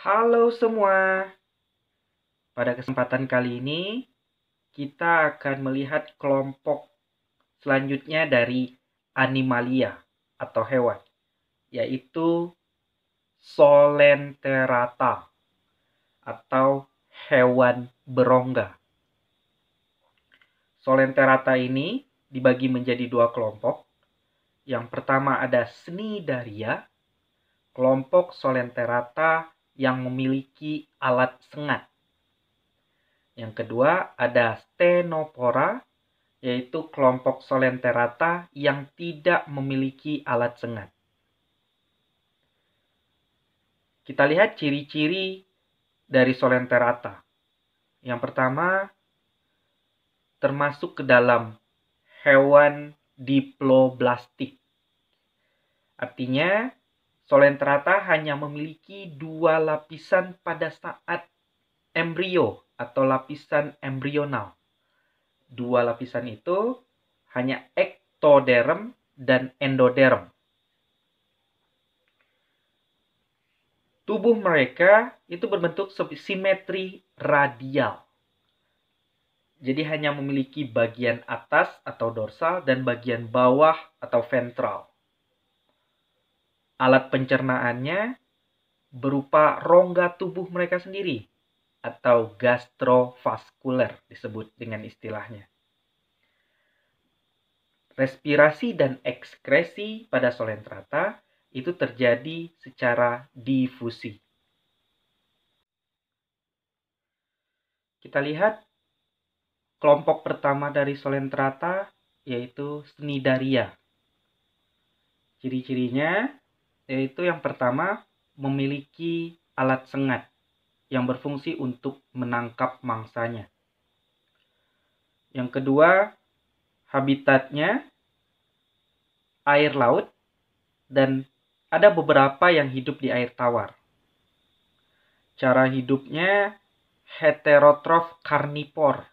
Halo semua, pada kesempatan kali ini kita akan melihat kelompok selanjutnya dari Animalia atau hewan, yaitu Solenterata atau hewan berongga. Solenterata ini dibagi menjadi dua kelompok. Yang pertama ada Cnidaria, kelompok Solenterata yang memiliki alat sengat. Yang kedua ada Ctenophora, yaitu kelompok Solenterata yang tidak memiliki alat sengat. Kita lihat ciri-ciri dari Solenterata. Yang pertama, termasuk ke dalam hewan diploblastik. Artinya, Solenterata hanya memiliki dua lapisan pada saat embrio atau lapisan embrional. Dua lapisan itu hanya ektoderm dan endoderm. Tubuh mereka itu berbentuk simetri radial. Jadi hanya memiliki bagian atas atau dorsal dan bagian bawah atau ventral. Alat pencernaannya berupa rongga tubuh mereka sendiri atau gastrovaskuler disebut dengan istilahnya. Respirasi dan ekskresi pada Solenterata itu terjadi secara difusi. Kita lihat kelompok pertama dari Solenterata yaitu Cnidaria. Ciri-cirinya yaitu yang pertama memiliki alat sengat yang berfungsi untuk menangkap mangsanya. Yang kedua, habitatnya air laut dan ada beberapa yang hidup di air tawar. Cara hidupnya heterotrof karnivor,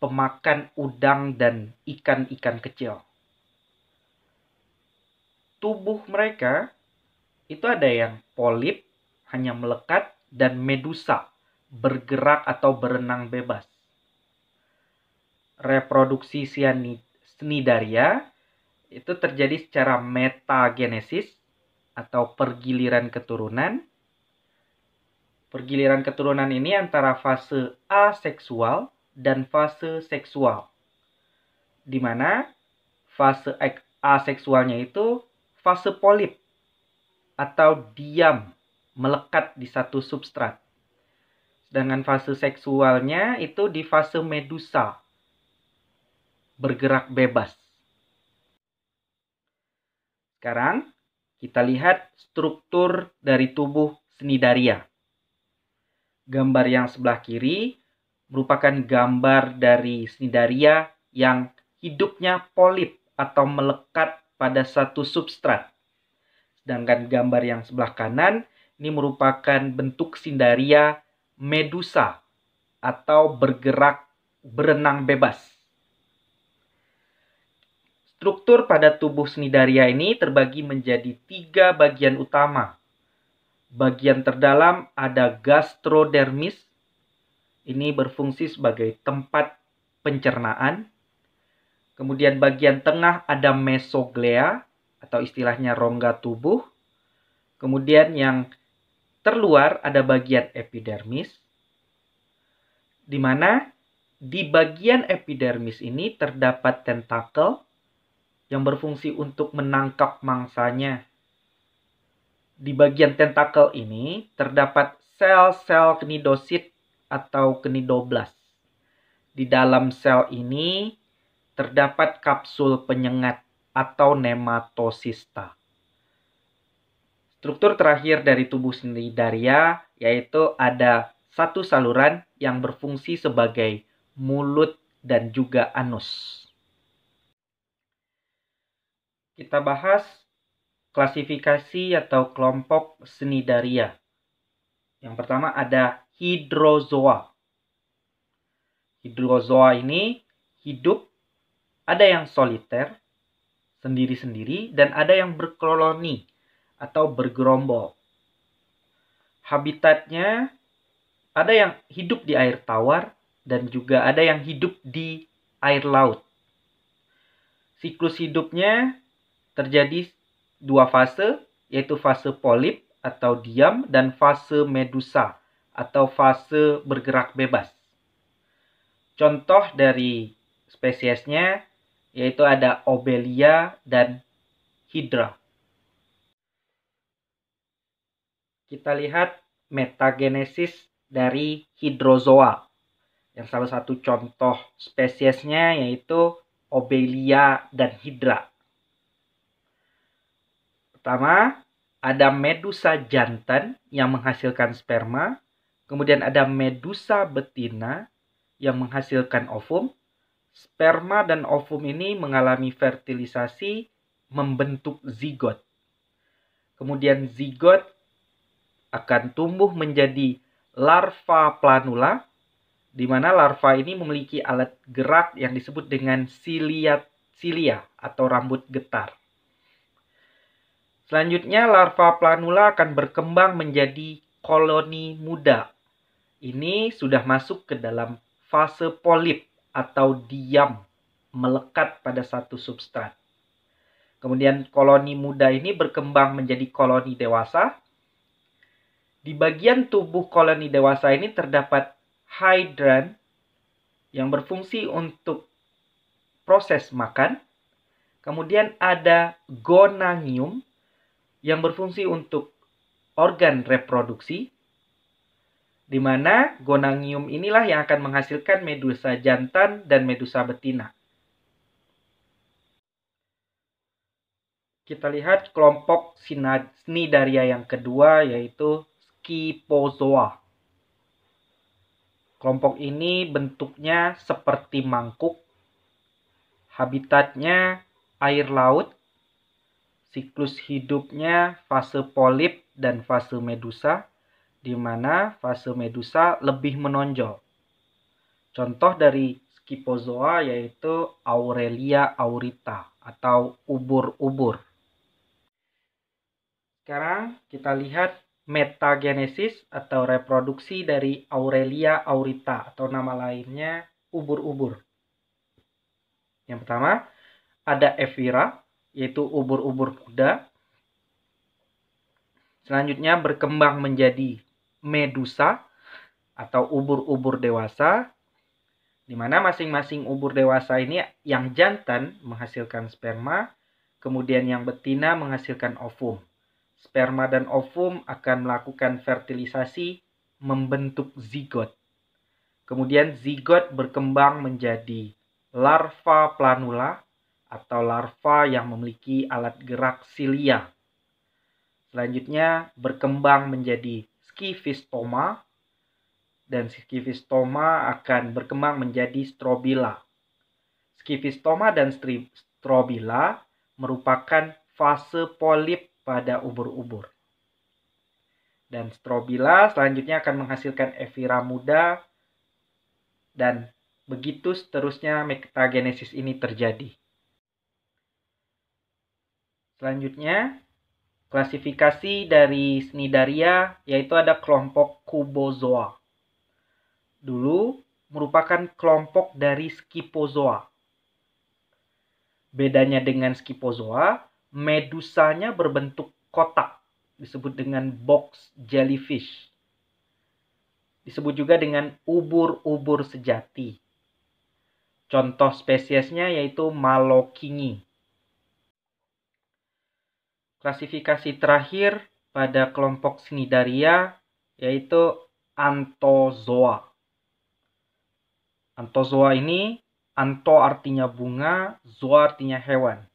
pemakan udang dan ikan-ikan kecil. Tubuh mereka itu ada yang polip, hanya melekat, dan medusa, bergerak atau berenang bebas. Reproduksi Cnidaria itu terjadi secara metagenesis atau pergiliran keturunan. Pergiliran keturunan ini antara fase aseksual dan fase seksual. Di mana fase aseksualnya itu fase polip atau diam melekat di satu substrat. Sedangkan fase seksualnya itu di fase medusa, bergerak bebas. Sekarang kita lihat struktur dari tubuh Cnidaria. Gambar yang sebelah kiri merupakan gambar dari Cnidaria yang hidupnya polip atau melekat pada satu substrat. Sedangkan gambar yang sebelah kanan ini merupakan bentuk Cnidaria medusa atau bergerak berenang bebas. Struktur pada tubuh Cnidaria ini terbagi menjadi 3 bagian utama. Bagian terdalam ada gastrodermis. Ini berfungsi sebagai tempat pencernaan. Kemudian bagian tengah ada mesoglea atau istilahnya rongga tubuh. Kemudian yang terluar ada bagian epidermis. Di mana di bagian epidermis ini terdapat tentakel yang berfungsi untuk menangkap mangsanya. Di bagian tentakel ini terdapat sel-sel cnidosit atau cnidoblast. Di dalam sel ini terdapat kapsul penyengat atau nematosista. Struktur terakhir dari tubuh Cnidaria yaitu ada satu saluran yang berfungsi sebagai mulut dan juga anus. Kita bahas klasifikasi atau kelompok Cnidaria. Yang pertama ada hydrozoa. Hydrozoa ini hidup, ada yang soliter, sendiri-sendiri, dan ada yang berkoloni atau bergerombol. Habitatnya ada yang hidup di air tawar dan juga ada yang hidup di air laut. Siklus hidupnya terjadi dua fase, yaitu fase polip atau diam dan fase medusa atau fase bergerak bebas. Contoh dari spesiesnya yaitu ada Obelia dan Hydra. Kita lihat metagenesis dari hidrozoa. Yang salah satu contoh spesiesnya yaitu Obelia dan Hydra. Pertama, ada medusa jantan yang menghasilkan sperma. Kemudian ada medusa betina yang menghasilkan ovum. Sperma dan ovum ini mengalami fertilisasi membentuk zigot. Kemudian zigot akan tumbuh menjadi larva planula, di mana larva ini memiliki alat gerak yang disebut dengan silia atau rambut getar. Selanjutnya larva planula akan berkembang menjadi koloni muda. Ini sudah masuk ke dalam fase polip atau diam, melekat pada satu substrat. Kemudian koloni muda ini berkembang menjadi koloni dewasa. Di bagian tubuh koloni dewasa ini terdapat hydran yang berfungsi untuk proses makan. Kemudian ada gonangium yang berfungsi untuk organ reproduksi, di mana gonangium inilah yang akan menghasilkan medusa jantan dan medusa betina. Kita lihat kelompok Cnidaria yang kedua, yaitu Scyphozoa. Kelompok ini bentuknya seperti mangkuk, habitatnya air laut, siklus hidupnya fase polip dan fase medusa, di mana fase medusa lebih menonjol. Contoh dari Scyphozoa yaitu Aurelia aurita atau ubur-ubur. Sekarang kita lihat metagenesis atau reproduksi dari Aurelia aurita atau nama lainnya ubur-ubur. Yang pertama ada Ephira, yaitu ubur-ubur kuda. Selanjutnya berkembang menjadi medusa atau ubur-ubur dewasa, di mana masing-masing ubur dewasa ini yang jantan menghasilkan sperma, kemudian yang betina menghasilkan ovum. Sperma dan ovum akan melakukan fertilisasi membentuk zigot. Kemudian zigot berkembang menjadi larva planula atau larva yang memiliki alat gerak silia. Selanjutnya berkembang menjadi Scyphistoma dan Scyphistoma akan berkembang menjadi Strobila. Scyphistoma dan Strobila merupakan fase polip pada ubur-ubur. Dan Strobila selanjutnya akan menghasilkan Ephira muda dan begitu seterusnya metagenesis ini terjadi. Selanjutnya, klasifikasi dari Cnidaria yaitu ada kelompok Cubozoa. Dulu merupakan kelompok dari Scyphozoa. Bedanya dengan Scyphozoa, medusanya berbentuk kotak, disebut dengan box jellyfish. Disebut juga dengan ubur-ubur sejati. Contoh spesiesnya yaitu Malokingi. Klasifikasi terakhir pada kelompok Cnidaria yaitu Anthozoa. Anthozoa ini, Antho artinya bunga, zoa artinya hewan.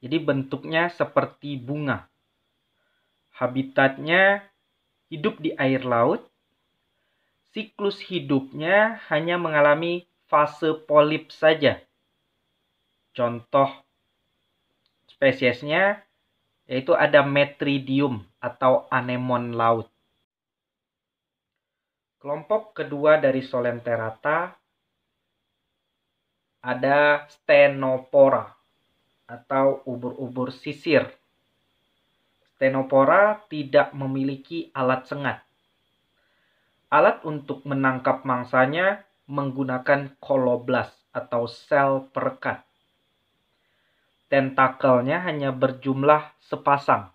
Jadi bentuknya seperti bunga. Habitatnya hidup di air laut. Siklus hidupnya hanya mengalami fase polip saja. Contoh spesiesnya yaitu ada Metridium atau anemon laut. Kelompok kedua dari Solenterata ada Stenopora atau ubur-ubur sisir. Stenopora tidak memiliki alat sengat. Alat untuk menangkap mangsanya menggunakan koloblast atau sel perekat. Tentakelnya hanya berjumlah sepasang.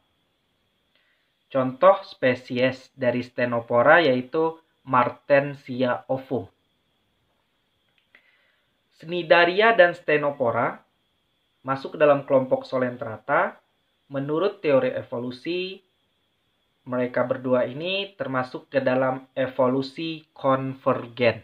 Contoh spesies dari Stenopora yaitu Martensia ovum. Cnidaria dan Stenopora masuk ke dalam kelompok Solentrata. Menurut teori evolusi, mereka berdua ini termasuk ke dalam evolusi konvergen.